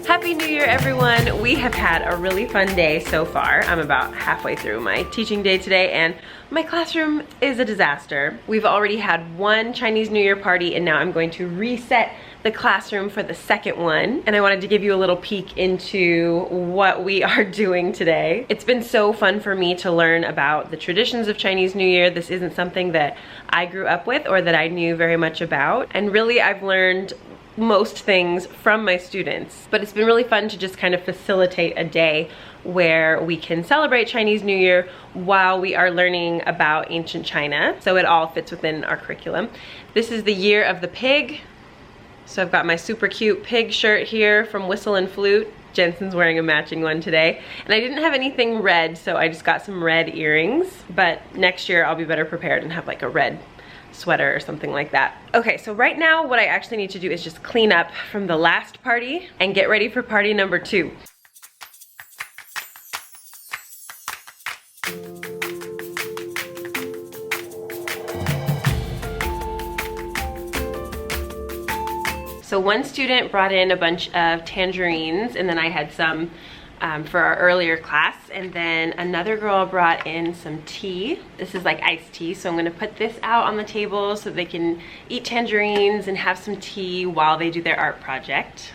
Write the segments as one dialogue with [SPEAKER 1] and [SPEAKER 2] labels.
[SPEAKER 1] Happy New Year, everyone. We have had a really fun day so far. I'm about halfway through my teaching day today and my classroom is a disaster. We've already had one Chinese New Year party and now I'm going to reset the classroom for the second one. And I wanted to give you a little peek into what we are doing today. It's been so fun for me to learn about the traditions of Chinese New Year. This isn't something that I grew up with or that I knew very much about. And really, I've learned most things from my students, but it's been really fun to just kind of facilitate a day where we can celebrate Chinese New Year while we are learning about ancient China, so it all fits within our curriculum. This is the year of the pig, so I've got my super cute pig shirt here from Whistle and Flute. Jensen's wearing a matching one today, and I didn't have anything red, so I just got some red earrings, but next year I'll be better prepared and have like a red sweater or something like that. Okay, so right now what I actually need to do is just clean up from the last party and get ready for party number 2. So one student brought in a bunch of tangerines and then I had some for our earlier class, and then another girl brought in some tea. This is like iced tea, so I'm gonna put this out on the table so they can eat tangerines and have some tea while they do their art project.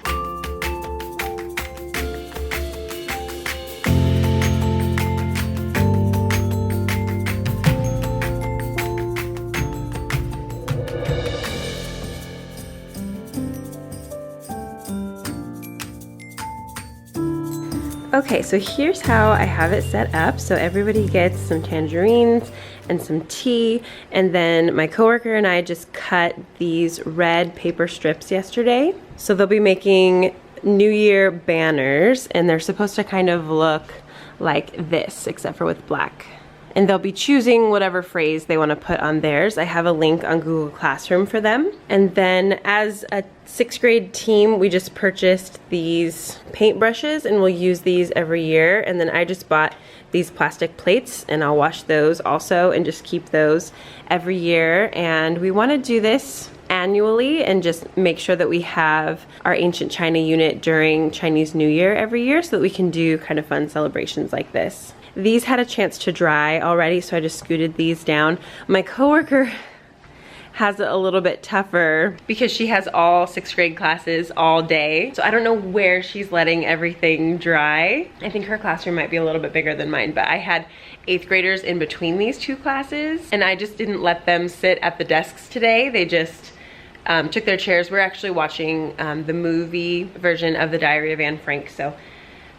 [SPEAKER 1] Okay, so here's how I have it set up. So everybody gets some tangerines and some tea, and then my coworker and I just cut these red paper strips yesterday. So they'll be making New Year banners, and they're supposed to kind of look like this, except for with black. And they'll be choosing whatever phrase they want to put on theirs. I have a link on Google Classroom for them. And then as a 6th grade team, we just purchased these paintbrushes and we'll use these every year. And then I just bought these plastic plates and I'll wash those also and just keep those every year. And we want to do this annually and just make sure that we have our ancient China unit during Chinese New Year every year so that we can do kind of fun celebrations like this. These had a chance to dry already, so I just scooted these down. My coworker has it a little bit tougher because she has all 6th grade classes all day. So I don't know where she's letting everything dry. I think her classroom might be a little bit bigger than mine, but I had 8th graders in between these two classes and I just didn't let them sit at the desks today. They just took their chairs. We're actually watching the movie version of The Diary of Anne Frank, so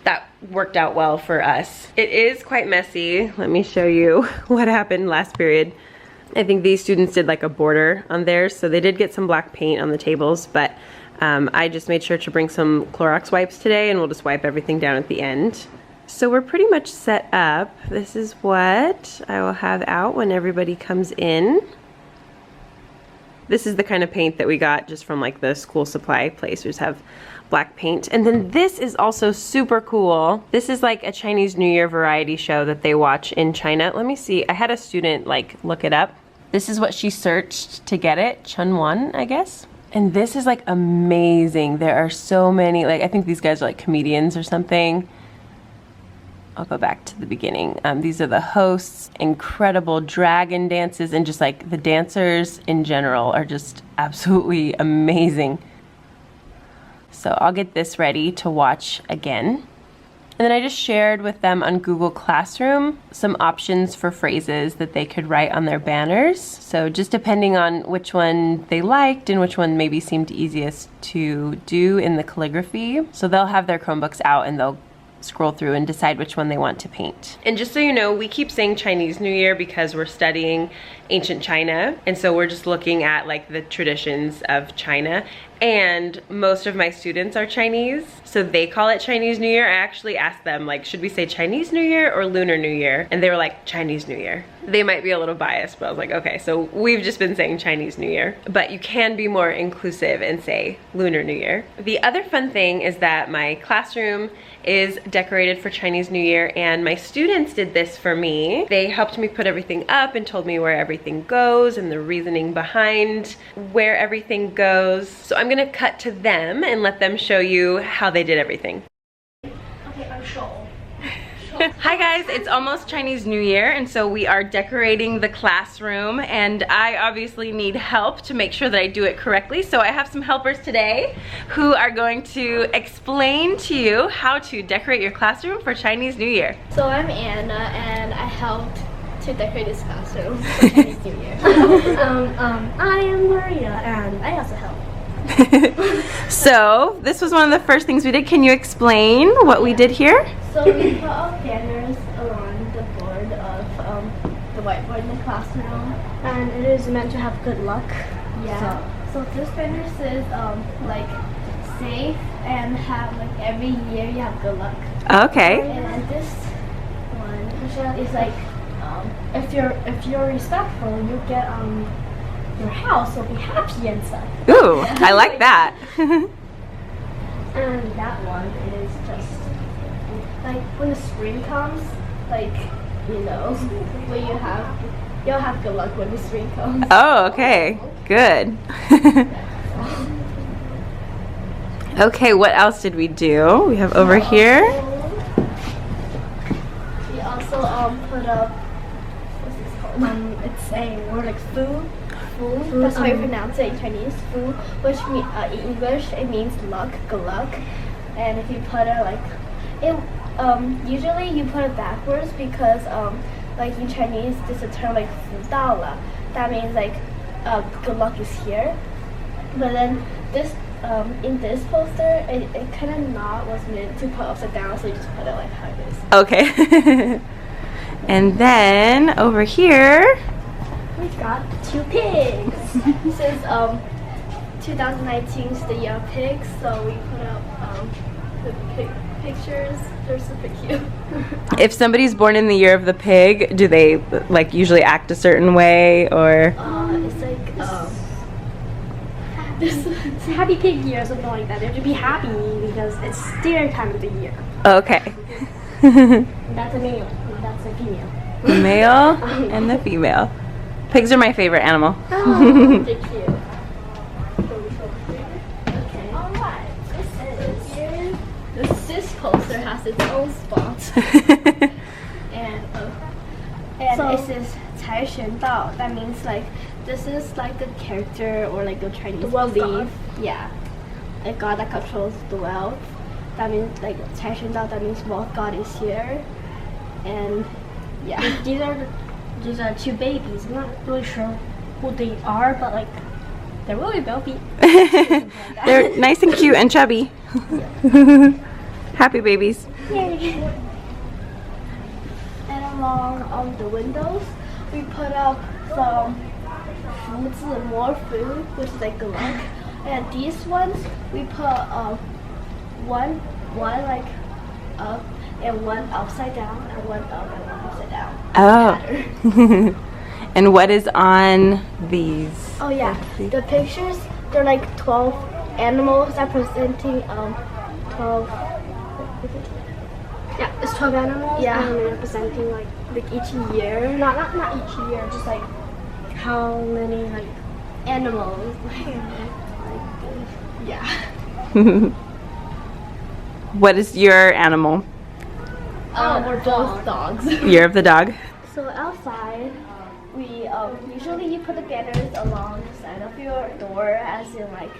[SPEAKER 1] that worked out well for us. It is quite messy. Let me show you what happened last period. I think these students did like a border on theirs, so they did get some black paint on the tables, but I just made sure to bring some Clorox wipes today and we'll just wipe everything down at the end. So we're pretty much set up. This is what I will have out when everybody comes in. This is the kind of paint that we got just from like the school supply place. We just have black paint. And then this is also super cool. This is like a Chinese New Year variety show that they watch in China. Let me see, I had a student like look it up. This is what she searched to get it, Chunwan, I guess. And this is like amazing. There are so many, like I think these guys are like comedians or something. I'll go back to the beginning. These are the hosts, incredible dragon dances, and just like the dancers in general are just absolutely amazing. So I'll get this ready to watch again. And then I just shared with them on Google Classroom some options for phrases that they could write on their banners. So just depending on which one they liked and which one maybe seemed easiest to do in the calligraphy. So they'll have their Chromebooks out and they'll scroll through and decide which one they want to paint. And just so you know, we keep saying Chinese New Year because we're studying ancient China, and so we're just looking at like the traditions of China. And most of my students are Chinese, so they call it Chinese New Year. I actually asked them, like, should we say Chinese New Year or Lunar New Year? And they were like, Chinese New Year. They might be a little biased, but I was like, okay, so we've just been saying Chinese New Year. But you can be more inclusive and say Lunar New Year. The other fun thing is that my classroom is decorated for Chinese New Year, and my students did this for me. They helped me put everything up and told me where everything goes and the reasoning behind where everything goes. So I'm gonna cut to them and let them show you how they did everything.
[SPEAKER 2] Okay, I'm sure.
[SPEAKER 3] Hi guys, it's almost Chinese New Year, and so we are decorating the classroom, and I obviously need help to make sure that I do it correctly. So I have some helpers today who are going to explain to you how to decorate your classroom for Chinese New Year.
[SPEAKER 2] So I'm Anna, and I helped to decorate this classroom for Chinese New Year. I am Maria, and I also helped.
[SPEAKER 3] So this was one of the first things we did. Can you explain what we did here?
[SPEAKER 2] So we put up banners along the board of the whiteboard in the classroom, and it is meant to have good luck. Yeah. So this banner says like safe and have like every year you have good luck.
[SPEAKER 3] Okay.
[SPEAKER 2] And this one is like if you're respectful, you get your house will be happy and stuff.
[SPEAKER 3] Ooh, I like that.
[SPEAKER 2] And that one is just like when the spring comes, like when you'll have good luck when the spring comes.
[SPEAKER 3] Oh, okay. Good. Okay, what else did we do? We have over here.
[SPEAKER 2] We also put up what's this called? It's a word like food. That's how you pronounce it in Chinese. Food, which mean in English it means luck, good luck. And if you put it like it, usually you put it backwards because like in Chinese there's a term like 福到了. That means like good luck is here. But then this in this poster it kind of not was meant to put upside down, so you just put it like how it is.
[SPEAKER 3] Okay. And then over here
[SPEAKER 2] We got 2 pigs. Since 2019 is the year of pigs, so we put up the pictures. They're super cute.
[SPEAKER 3] if somebody's born in the year of the pig, do they like usually act a certain way, or?
[SPEAKER 2] It's like this happy pig year or something like that. They have to be happy because it's their time of the year.
[SPEAKER 3] Okay.
[SPEAKER 2] That's a male. And that's a female.
[SPEAKER 3] The male and the female. Pigs are my favorite animal.
[SPEAKER 2] Oh, they're cute. Okay. Alright. This poster has its own spot. and it says 财神道. That means like this is like a character or like a Chinese belief. Yeah. A god that controls the wealth. That means like 财神道. That means wealth god is here. And yeah. These are 2 babies. I'm not really sure who they are, but like they're really bumpy.
[SPEAKER 3] They're nice and cute and chubby. Happy babies.
[SPEAKER 2] Yay. And along the windows, we put up some more food, which is like good luck. And these ones, we put one like up and one upside down, and one up and one upside down.
[SPEAKER 3] Oh. And what is on these?
[SPEAKER 2] Oh yeah, the pictures, they're like 12 animals representing 12. Yeah, it's 12 animals. Yeah, and representing like each year. Not each year, just like how many like animals. Yeah.
[SPEAKER 3] What is your animal?
[SPEAKER 2] We're both dogs.
[SPEAKER 3] Year of the dog.
[SPEAKER 2] So outside, we usually you put the banners along the side of your door, as in like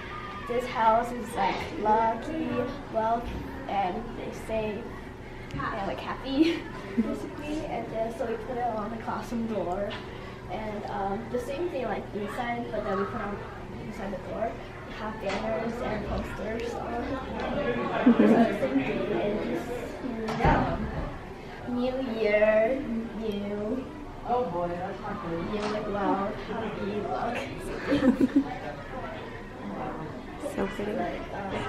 [SPEAKER 2] this house is like lucky, wealth, and they say and like happy, basically. And then so we put it on the classroom door, and the same thing like inside, but then we put on inside the door. We have banners and posters on. And the same thing. And New Year, new. Oh boy, that's not good. New like wow, happy luck.
[SPEAKER 3] So pretty.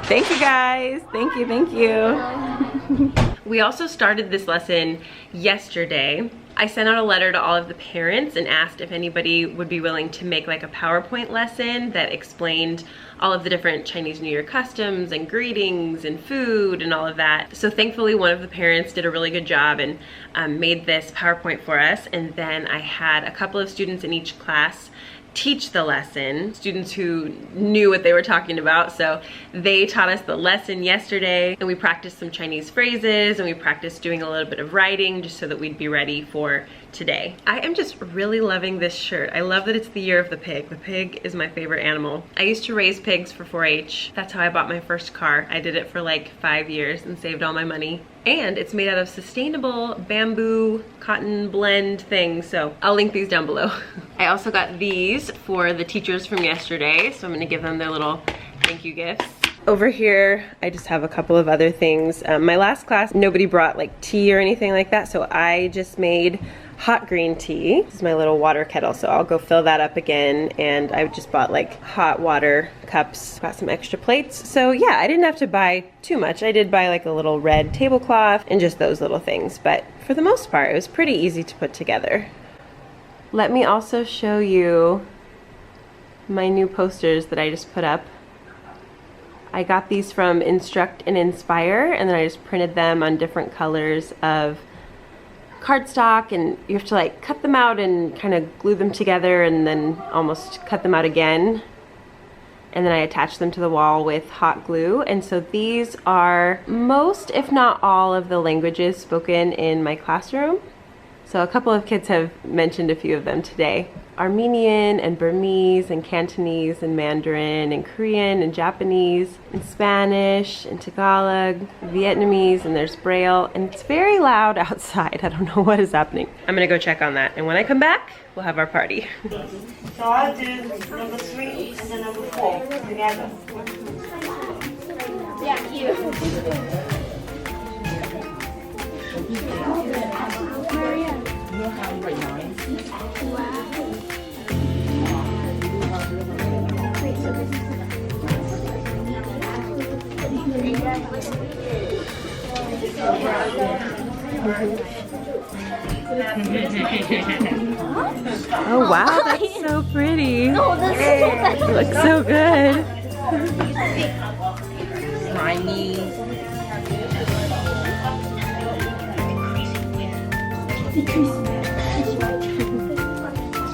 [SPEAKER 3] Thank you guys. Thank you. We also started this lesson yesterday,
[SPEAKER 1] I sent out a letter to all of the parents and asked if anybody would be willing to make like a PowerPoint lesson that explained all of the different Chinese New Year customs and greetings and food and all of that. So thankfully one of the parents did a really good job and made this PowerPoint for us. And then I had a couple of students in each class teach the lesson, students who knew what they were talking about. So they taught us the lesson yesterday, and we practiced some Chinese phrases, and we practiced doing a little bit of writing just so that we'd be ready for today. I am just really loving this shirt. I love that it's the year of the pig. The pig is my favorite animal. I used to raise pigs for 4-H. That's how I bought my first car. I did it for like 5 years and saved all my money. And it's made out of sustainable bamboo cotton blend things, so I'll link these down below. I also got these for the teachers from yesterday, so I'm gonna give them their little thank you gifts. Over here, I just have a couple of other things. My last class, nobody brought like tea or anything like that, so I just made hot green tea. This is my little water kettle, so I'll go fill that up again. And I just bought like hot water cups, got some extra plates. So yeah, I didn't have to buy too much. I did buy like a little red tablecloth and just those little things, but for the most part, it was pretty easy to put together. Let me also show you my new posters that I just put up. I got these from Instruct and Inspire, and then I just printed them on different colors of cardstock, and you have to like cut them out and kind of glue them together and then almost cut them out again. And then I attached them to the wall with hot glue. And so these are most, if not all, of the languages spoken in my classroom. So a couple of kids have mentioned a few of them today. Armenian and Burmese and Cantonese and Mandarin and Korean and Japanese and Spanish and Tagalog, Vietnamese, and there's Braille, and it's very loud outside. I don't know what is happening. I'm gonna go check on that, and when I come back, we'll have our party.
[SPEAKER 4] So I'll do number 3 and then number 4 together.
[SPEAKER 2] Yeah, you.
[SPEAKER 1] Oh wow, that's so pretty.
[SPEAKER 2] No, that's
[SPEAKER 1] It looks so good.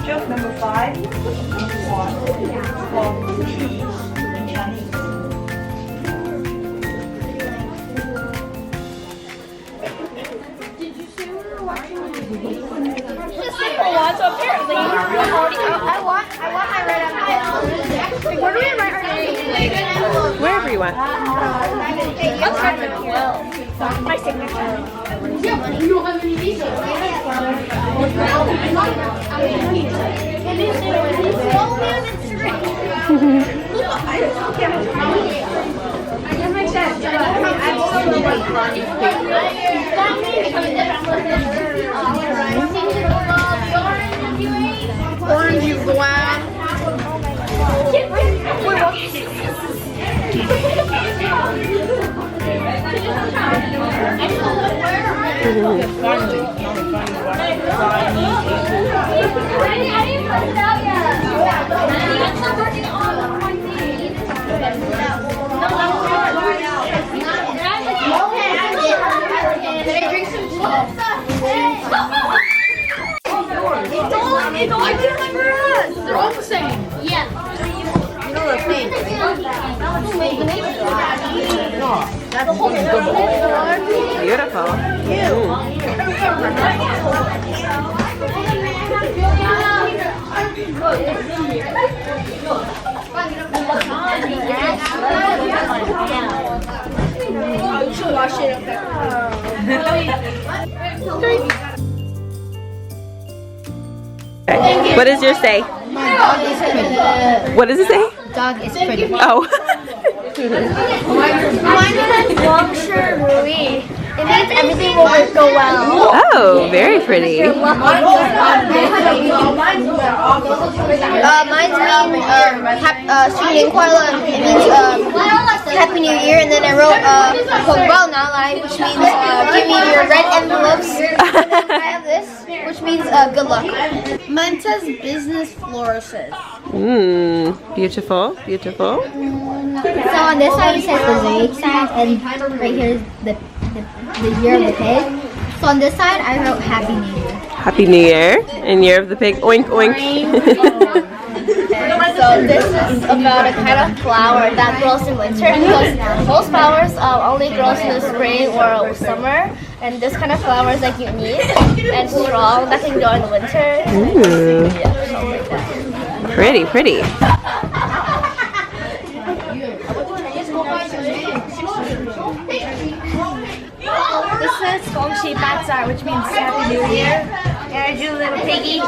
[SPEAKER 4] Stroke number 5. In Chinese.
[SPEAKER 2] So apparently, I want my red envelope. Where do we write our name?
[SPEAKER 1] Wherever you want.
[SPEAKER 2] Let's write it here. My signature. You don't have
[SPEAKER 5] Orange, you glad? They're all the same.
[SPEAKER 2] Yeah.
[SPEAKER 5] You know the thing. That's
[SPEAKER 1] Beautiful.
[SPEAKER 2] You should wash it up there.
[SPEAKER 1] What does yours say?
[SPEAKER 5] My dog is pretty.
[SPEAKER 1] What does it say?
[SPEAKER 5] Dog is pretty.
[SPEAKER 1] Oh.
[SPEAKER 2] Mine is Long Shirt Rui. It means everything will go well.
[SPEAKER 1] Oh, very pretty.
[SPEAKER 2] Mine's mean it means Happy New Year, and then I wrote well now live, which means give me your red envelopes. I have this, which means good luck. Mine says business flourishes.
[SPEAKER 1] Beautiful, beautiful.
[SPEAKER 2] So on this side it says the Zodiac sign, and right here is the year of the pig. So on this side I wrote Happy New Year.
[SPEAKER 1] Happy New Year and Year of the Pig. Oink, oink.
[SPEAKER 2] So this is about a kind of flower that grows in winter, because most flowers only grows in the spring or summer, and this kind of flower is like unique and strong that can grow in the winter.
[SPEAKER 1] Ooh.
[SPEAKER 2] Yeah, something like that.
[SPEAKER 1] Pretty, pretty.
[SPEAKER 2] This says Gongxi Batsar, which means Happy New Year. And I drew a little piggy.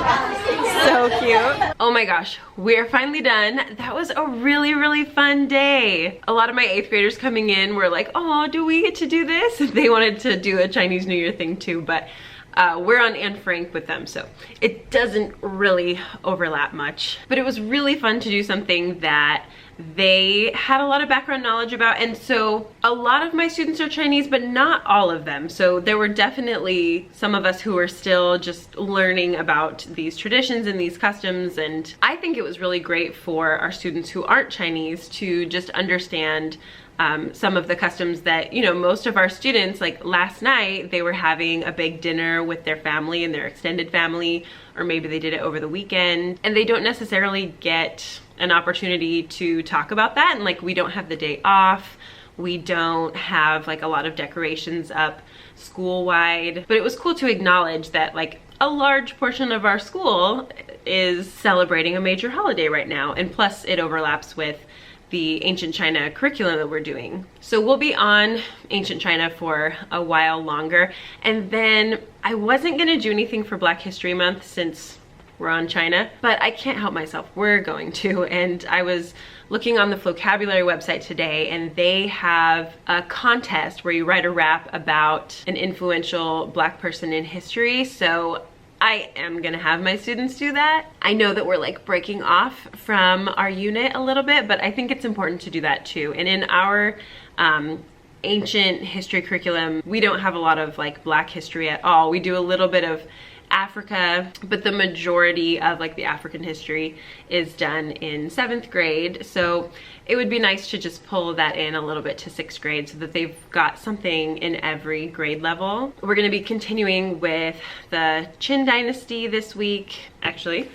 [SPEAKER 1] So cute. Oh my gosh, we're finally done. That was a really, really fun day. A lot of my 8th graders coming in were like, oh, do we get to do this? They wanted to do a Chinese New Year thing too, but we're on Anne Frank with them, so it doesn't really overlap much. But it was really fun to do something that they had a lot of background knowledge about, and so a lot of my students are Chinese, but not all of them. So there were definitely some of us who were still just learning about these traditions and these customs, and I think it was really great for our students who aren't Chinese to just understand some of the customs that, you know, most of our students, like last night, they were having a big dinner with their family and their extended family, or maybe they did it over the weekend, and they don't necessarily get an opportunity to talk about that. And like, we don't have the day off, we don't have like a lot of decorations up school-wide, but it was cool to acknowledge that like a large portion of our school is celebrating a major holiday right now, and plus it overlaps with the ancient China curriculum that we're doing. So we'll be on ancient China for a while longer, and then I wasn't gonna do anything for Black History Month since we're on China, but I can't help myself, we're going to. And I was looking on the vocabulary website today, and they have a contest where you write a rap about an influential Black person in history. So I am gonna have my students do that. I know that we're like breaking off from our unit a little bit, but I think it's important to do that too. And in our ancient history curriculum, we don't have a lot of like Black history at all. We do a little bit of Africa, but the majority of like the African history is done in 7th grade. So it would be nice to just pull that in a little bit to 6th grade so that they've got something in every grade level. We're gonna be continuing with the Qin Dynasty this week. Actually,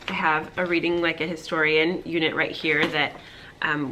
[SPEAKER 1] I have a Reading Like a Historian unit right here that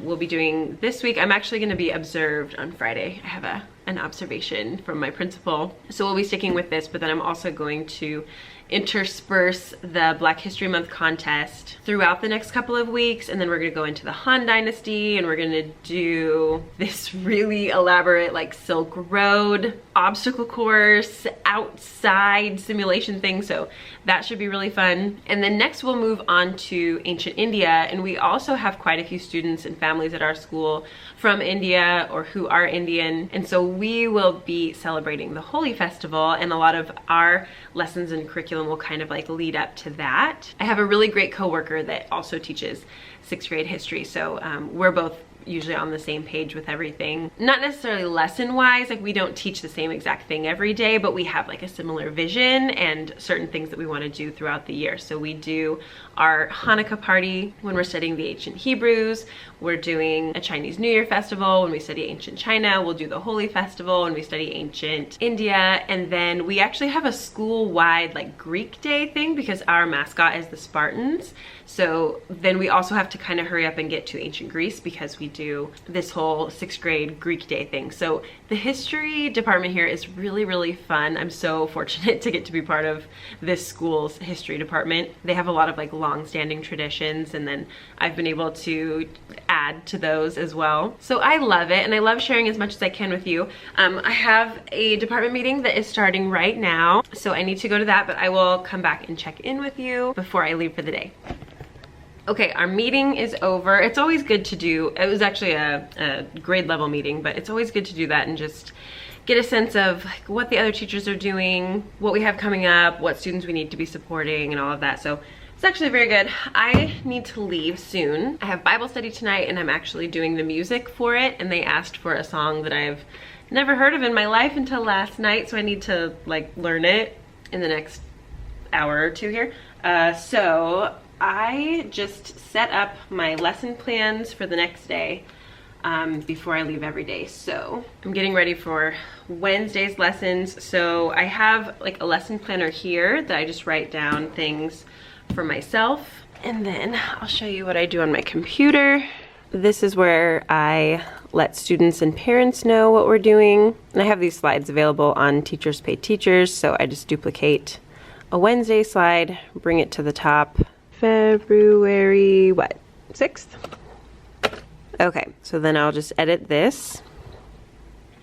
[SPEAKER 1] we'll be doing this week. I'm actually gonna be observed on Friday. I have an observation from my principal. So we'll be sticking with this, but then I'm also going to intersperse the Black History Month contest throughout the next couple of weeks, and then we're gonna go into the Han Dynasty, and we're gonna do this really elaborate like Silk Road obstacle course outside simulation thing, so that should be really fun. And then next we'll move on to ancient India, and we also have quite a few students and families at our school from India or who are Indian, and so we will be celebrating the Holi festival, and a lot of our lessons and curriculum will kind of like lead up to that. I have a really great coworker that also teaches 6th grade history, so we're both usually on the same page with everything. Not necessarily lesson wise, like we don't teach the same exact thing every day, but we have like a similar vision and certain things that we want to do throughout the year. So we do our Hanukkah party when we're studying the ancient Hebrews, we're doing a Chinese New Year festival when we study ancient China, we'll do the Holi festival when we study ancient India, and then we actually have a school-wide like Greek day thing because our mascot is the Spartans. So then we also have to kind of hurry up and get to ancient Greece because we do this whole 6th grade Greek day thing. So the history department here is really, really fun. I'm so fortunate to get to be part of this school's history department. They have a lot of like long-standing traditions, and then I've been able to add to those as well. So I love it, and I love sharing as much as I can with you. I have a department meeting that is starting right now, so I need to go to that, but I will come back and check in with you before I leave for the day. Okay, our meeting is over. It's always good to do, it was actually a grade level meeting, but it's always good to do that and just get a sense of like what the other teachers are doing, what we have coming up, what students we need to be supporting, and all of that. So it's actually very good. I need to leave soon. I have Bible study tonight, and I'm actually doing the music for it, and they asked for a song that I've never heard of in my life until last night, so I need to like learn it in the next hour or two here. So I just set up my lesson plans for the next day before I leave every day. So I'm getting ready for Wednesday's lessons. So I have like a lesson planner here that I just write down things for myself. And then I'll show you what I do on my computer. This is where I let students and parents know what we're doing. And I have these slides available on Teachers Pay Teachers. So I just duplicate a Wednesday slide, bring it to the top. February, what, 6th? Okay, so then I'll just edit this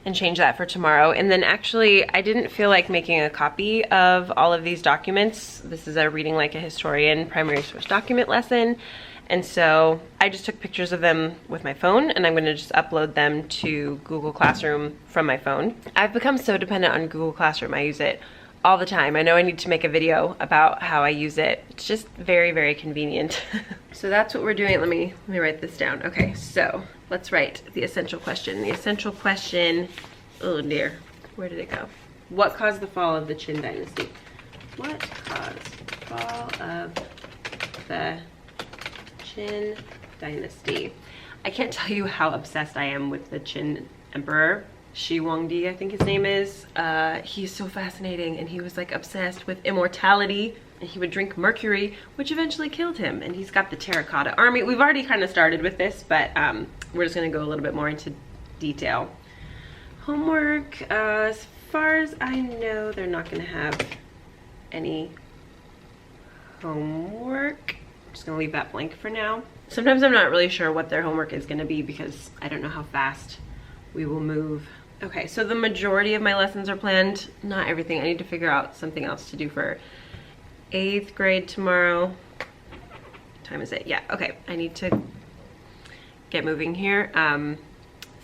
[SPEAKER 1] and change that for tomorrow. And then actually, I didn't feel like making a copy of all of these documents. This is a Reading Like a Historian primary source document lesson. And so I just took pictures of them with my phone, and I'm gonna just upload them to Google Classroom from my phone. I've become so dependent on Google Classroom. I use it all the time. I know I need to make a video about how I use it. It's just very, very convenient. So that's what we're doing. Let me write this down. Okay, so let's write the essential question. The essential question, oh dear, where did it go? What caused the fall of the Qin dynasty? What caused the fall of the Qin dynasty? I can't tell you how obsessed I am with the Qin emperor. Shi Huangdi, I think his name is. He's so fascinating, and he was like obsessed with immortality, and he would drink mercury, which eventually killed him. And he's got the terracotta army. We've already kind of started with this, but we're just gonna go a little bit more into detail. Homework, as far as I know, they're not gonna have any homework. I'm just gonna leave that blank for now. Sometimes I'm not really sure what their homework is gonna be because I don't know how fast we will move. Okay, so the majority of my lessons are planned. Not everything. I need to figure out something else to do for 8th grade tomorrow. What time is it? Yeah, okay. I need to get moving here.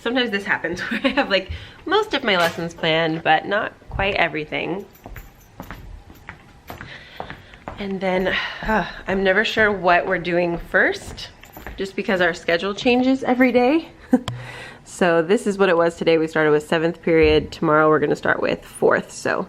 [SPEAKER 1] Sometimes this happens where I have like most of my lessons planned, but not quite everything. And then I'm never sure what we're doing first, just because our schedule changes every day. So this is what it was today. We started with 7th period. Tomorrow we're gonna start with 4th. So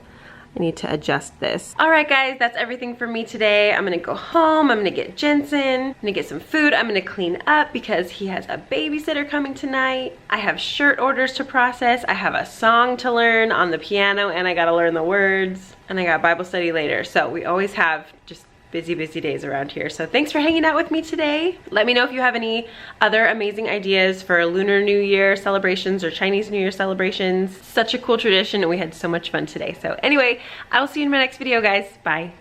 [SPEAKER 1] I need to adjust this. All right, guys, that's everything for me today. I'm gonna go home. I'm gonna get Jensen. I'm gonna get some food. I'm gonna clean up because he has a babysitter coming tonight. I have shirt orders to process. I have a song to learn on the piano, and I gotta learn the words. And I got Bible study later. So we always have just busy days around here. So thanks for hanging out with me today. Let me know if you have any other amazing ideas for Lunar New Year celebrations or Chinese New Year celebrations. Such a cool tradition, and we had so much fun today. So anyway, I will see you in my next video, guys. Bye.